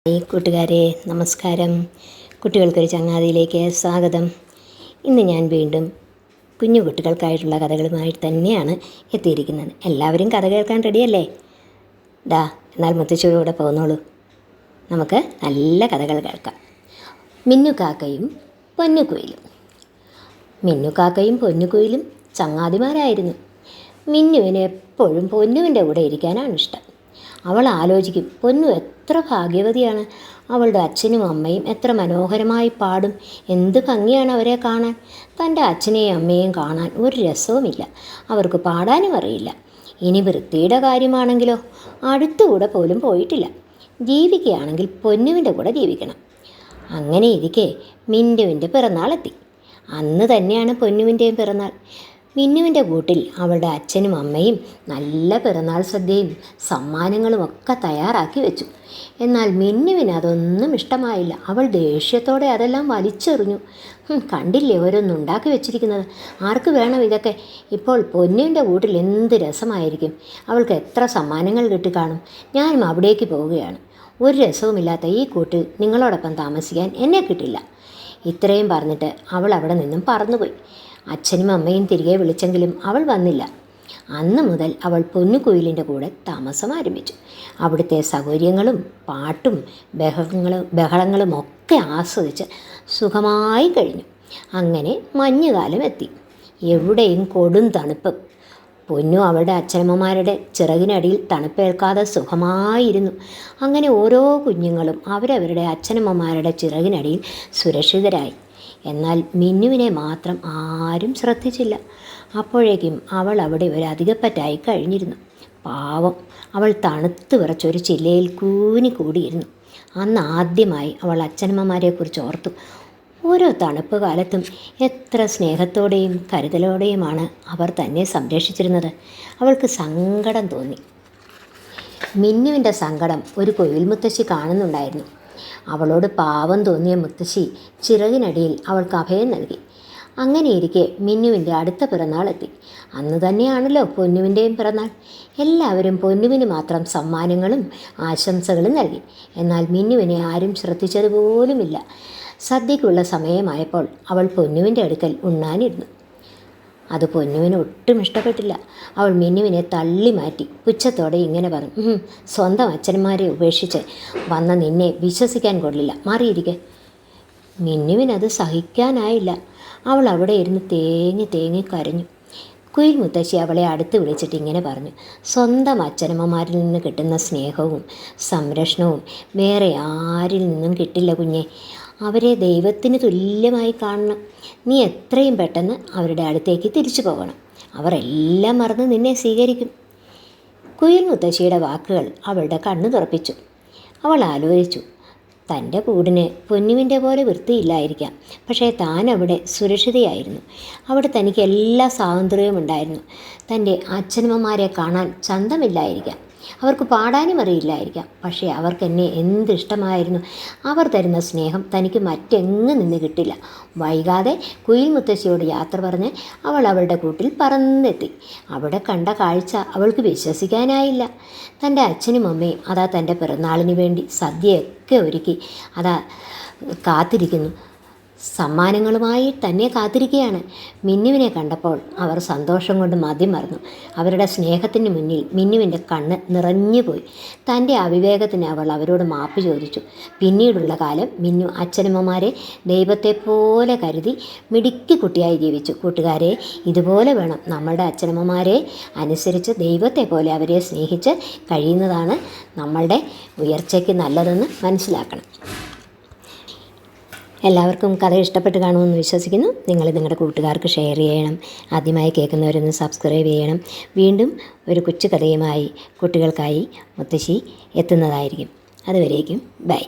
കൂട്ടുകാരെ നമസ്കാരം. കുട്ടികൾക്കൊരു ചങ്ങാതിയിലേക്ക് സ്വാഗതം. ഇന്ന് ഞാൻ വീണ്ടും കുഞ്ഞു കുട്ടികൾക്കായിട്ടുള്ള കഥകളുമായി തന്നെയാണ് എത്തിയിരിക്കുന്നത്. എല്ലാവരും കഥ കേൾക്കാൻ റെഡിയല്ലേ? എന്നാൽ മുത്തശ്ശിയോടെ പോകുന്നോളൂ. നമുക്ക് നല്ല കഥകൾ കേൾക്കാം. മിന്നുകാക്കയും പൊന്നുകുയിലും. മിന്നുകാക്കയും പൊന്നുകുയിലും ചങ്ങാതിമാരായിരുന്നു. മിന്നുവിന് എപ്പോഴും പൊന്നുവിൻ്റെ കൂടെ ഇരിക്കാനാണ് ഇഷ്ടം. അവൾ ആലോചിക്കും, പൊന്നു എത്ര ഭാഗ്യവതിയാണ്, അവളുടെ അച്ഛനും അമ്മയും എത്ര മനോഹരമായി പാടും, എന്ത് ഭംഗിയാണ് അവരെ കാണാൻ. തൻ്റെ അച്ഛനെയും അമ്മയെയും കാണാൻ ഒരു രസവുമില്ല, അവർക്ക് പാടാനും അറിയില്ല. ഇനി വൃത്തിയുടെ കാര്യമാണെങ്കിലോ അടുത്തുകൂടെ പോലും പോയിട്ടില്ല. ജീവിക്കുകയാണെങ്കിൽ പൊന്നുവിൻ്റെ കൂടെ ജീവിക്കണം. അങ്ങനെ ഇരിക്കെ മിന്നുവിൻ്റെ പിറന്നാളെത്തി. അന്ന് തന്നെയാണ് പൊന്നുവിൻ്റെയും പിറന്നാൾ. മിന്നുവിൻ്റെ കൂട്ടിൽ അവളുടെ അച്ഛനും അമ്മയും നല്ല പിറന്നാൾ സദ്യയും സമ്മാനങ്ങളും ഒക്കെ തയ്യാറാക്കി വെച്ചു. എന്നാൽ മിന്നുവിന് അതൊന്നും ഇഷ്ടമായില്ല. അവൾ ദേഷ്യത്തോടെ അതെല്ലാം വലിച്ചെറിഞ്ഞു. കണ്ടില്ലേ ഓരോന്നുണ്ടാക്കി വെച്ചിരിക്കുന്നത്, ആർക്ക് വേണം ഇതൊക്കെ? ഇപ്പോൾ പൊന്നുവിൻ്റെ കൂട്ടിൽ എന്ത് രസമായിരിക്കും, അവൾക്ക് എത്ര സമ്മാനങ്ങൾ കിട്ടിക്കാണും. ഞാനും അവിടേക്ക് പോവുകയാണ്. ഒരു രസവുമില്ലാത്ത ഈ കൂട്ടിൽ നിങ്ങളോടൊപ്പം താമസിക്കാൻ എന്നെ കിട്ടില്ല. ഇത്രയും പറഞ്ഞിട്ട് അവൾ അവിടെ നിന്നും പറന്നുപോയി. അച്ഛനും അമ്മയും തിരികെ വിളിച്ചെങ്കിലും അവൾ വന്നില്ല. അന്ന് മുതൽ അവൾ പൊന്നുകുയിലിൻ്റെ കൂടെ താമസം ആരംഭിച്ചു. അവിടുത്തെ സൗകര്യങ്ങളും പാട്ടും ബഹളങ്ങളും ഒക്കെ ആസ്വദിച്ച് സുഖമായി കഴിഞ്ഞു. അങ്ങനെ മഞ്ഞുകാലം എത്തി. എവിടെയും കൊടും തണുപ്പ്. പൊന്നു അവളുടെ അച്ഛനമ്മമാരുടെ ചിറകിനടിയിൽ തണുപ്പേൽക്കാതെ സുഖമായിരുന്നു. അങ്ങനെ ഓരോ കുഞ്ഞുങ്ങളും അവരവരുടെ അച്ഛനമ്മമാരുടെ ചിറകിനടിയിൽ സുരക്ഷിതരായി. എന്നാൽ മിന്നുവിനെ മാത്രം ആരും ശ്രദ്ധിച്ചില്ല. അപ്പോഴേക്കും അവൾ അവിടെ ഒരു അധികപ്പറ്റായി കഴിഞ്ഞിരുന്നു. പാവം, അവൾ തണുത്ത് വിറച്ചൊരു ചില്ലയിൽ കൂനിക്കൂടിയിരുന്നു. അന്ന് ആദ്യമായി അവൾ അച്ഛനമ്മമാരെക്കുറിച്ച് ഓർത്തു. ഓരോ തണുപ്പ് കാലത്തും എത്ര സ്നേഹത്തോടെയും കരുതലോടെയുമാണ് അവർ തന്നെ സംരക്ഷിച്ചിരുന്നത്. അവൾക്ക് സങ്കടം തോന്നി. മിന്നുവിൻ്റെ സങ്കടം ഒരു കുയിൽ മുത്തശ്ശി കാണുന്നുണ്ടായിരുന്നു. അവളോട് പാവം തോന്നിയ മുത്തശ്ശി ചിറകിനടിയിൽ അവൾക്ക് അഭയം നൽകി. അങ്ങനെയിരിക്കെ മിന്നുവിൻ്റെ അടുത്ത പിറന്നാളെത്തി. അന്ന് തന്നെയാണല്ലോ പൊന്നുവിൻ്റെയും പിറന്നാൾ. എല്ലാവരും പൊന്നുവിന് മാത്രം സമ്മാനങ്ങളും ആശംസകളും നൽകി. എന്നാൽ മിന്നുവിനെ ആരും ശ്രദ്ധിച്ചതുപോലുമില്ല. സദ്യയ്ക്കുള്ള സമയമായപ്പോൾ അവൾ പൊന്നുവിൻ്റെ അടുക്കൽ ഉണ്ണാനിരുന്നു. അത് പൊന്നുവിന് ഒട്ടും ഇഷ്ടപ്പെട്ടില്ല. അവൾ മിന്നുവിനെ തള്ളി മാറ്റി പുച്ഛത്തോടെ ഇങ്ങനെ പറഞ്ഞു, സ്വന്തം അച്ഛന്മാരെ ഉപേക്ഷിച്ച് വന്ന നിന്നെ വിശ്വസിക്കാൻ കൊള്ളില്ല, മാറിയിരിക്കെ. മിന്നുവിനത് സഹിക്കാനായില്ല. അവൾ അവിടെ ഇരുന്ന് തേങ്ങി കരഞ്ഞു. കുയിൽ മുത്തശ്ശി അവളെ അടുത്ത് വിളിച്ചിട്ട് ഇങ്ങനെ പറഞ്ഞു, സ്വന്തം അച്ഛനമ്മമാരിൽ നിന്ന് കിട്ടുന്ന സ്നേഹവും സംരക്ഷണവും വേറെ ആരിൽ നിന്നും കിട്ടില്ല കുഞ്ഞെ. അവരെ ദൈവത്തിന് തുല്യമായി കാണണം. നീ എത്രയും പെട്ടെന്ന് അവരുടെ അടുത്തേക്ക് തിരിച്ചു പോകണം. അവർ എല്ലാം മറന്ന് നിന്നെ സ്വീകരിക്കും. കുയിൽ മുത്തശ്ശിയുടെ വാക്കുകൾ അവളുടെ കണ്ണു തുറപ്പിച്ചു. അവൾ ആലോചിച്ചു, തൻ്റെ കൂടിന് പൊന്നുവിൻ്റെ പോലെ വൃത്തിയില്ലായിരിക്കാം, പക്ഷേ താൻ അവിടെ സുരക്ഷിതയായിരുന്നു. അവിടെ തനിക്ക് എല്ലാ സ്വാതന്ത്ര്യവും ഉണ്ടായിരുന്നു. തൻ്റെ അച്ഛനമ്മമാരെ കാണാൻ ചന്തമില്ലായിരിക്കാം, അവർക്ക് പാടാനും അറിയില്ലായിരിക്കാം, പക്ഷേ അവർക്ക് എന്നെ എന്തിഷ്ടമായിരുന്നു. അവർ തരുന്ന സ്നേഹം തനിക്ക് മറ്റെങ്ങും നിന്ന് കിട്ടില്ല. വൈകാതെ കുയിൽ മുത്തശ്ശിയോട് യാത്ര പറഞ്ഞ് അവൾ അവളുടെ കൂട്ടിൽ പറന്നെത്തി. അവിടെ കണ്ട കാഴ്ച അവൾക്ക് വിശ്വസിക്കാനായില്ല. തൻ്റെ അച്ഛനും അമ്മയും അതാ തൻ്റെ പിറന്നാളിന് വേണ്ടി സദ്യയൊക്കെ ഒരുക്കി അതാ കാത്തിരിക്കുന്നു. സമ്മാനങ്ങളുമായി തന്നെ കാത്തിരിക്കുകയാണ്. മിന്നുവിനെ കണ്ടപ്പോൾ അവർ സന്തോഷം കൊണ്ട് മതിമറന്നു. അവരുടെ സ്നേഹത്തിന് മുന്നിൽ മിന്നുവിൻ്റെ കണ്ണ് നിറഞ്ഞുപോയി. തൻ്റെ അവിവേകത്തിന് അവൾ അവരോട് മാപ്പ് ചോദിച്ചു. പിന്നീടുള്ള കാലം മിന്നു അച്ഛനമ്മമാരെ ദൈവത്തെപ്പോലെ കരുതി മിടുക്കി കുട്ടിയായി ജീവിച്ചു. കൂട്ടുകാരെ, ഇതുപോലെ വേണം നമ്മളുടെ അച്ഛനമ്മമാരെ അനുസരിച്ച് ദൈവത്തെ പോലെ അവരെ സ്നേഹിച്ച് കഴിയുന്നതാണ് നമ്മളുടെ ഉയർച്ചയ്ക്ക് നല്ലതെന്ന് മനസ്സിലാക്കണം. എല്ലാവർക്കും കഥ ഇഷ്ടപ്പെട്ട് കാണുമെന്ന് വിശ്വസിക്കുന്നു. നിങ്ങൾ നിങ്ങളുടെ കൂട്ടുകാർക്ക് ഷെയർ ചെയ്യണം. ആദ്യമായി കേൾക്കുന്നവരൊന്ന് സബ്സ്ക്രൈബ് ചെയ്യണം. വീണ്ടും ഒരു കൊച്ചു കഥയുമായി കുട്ടികൾക്കായി മുത്തശ്ശി എത്തുന്നതായിരിക്കും. അതുവരേക്കും ബൈ.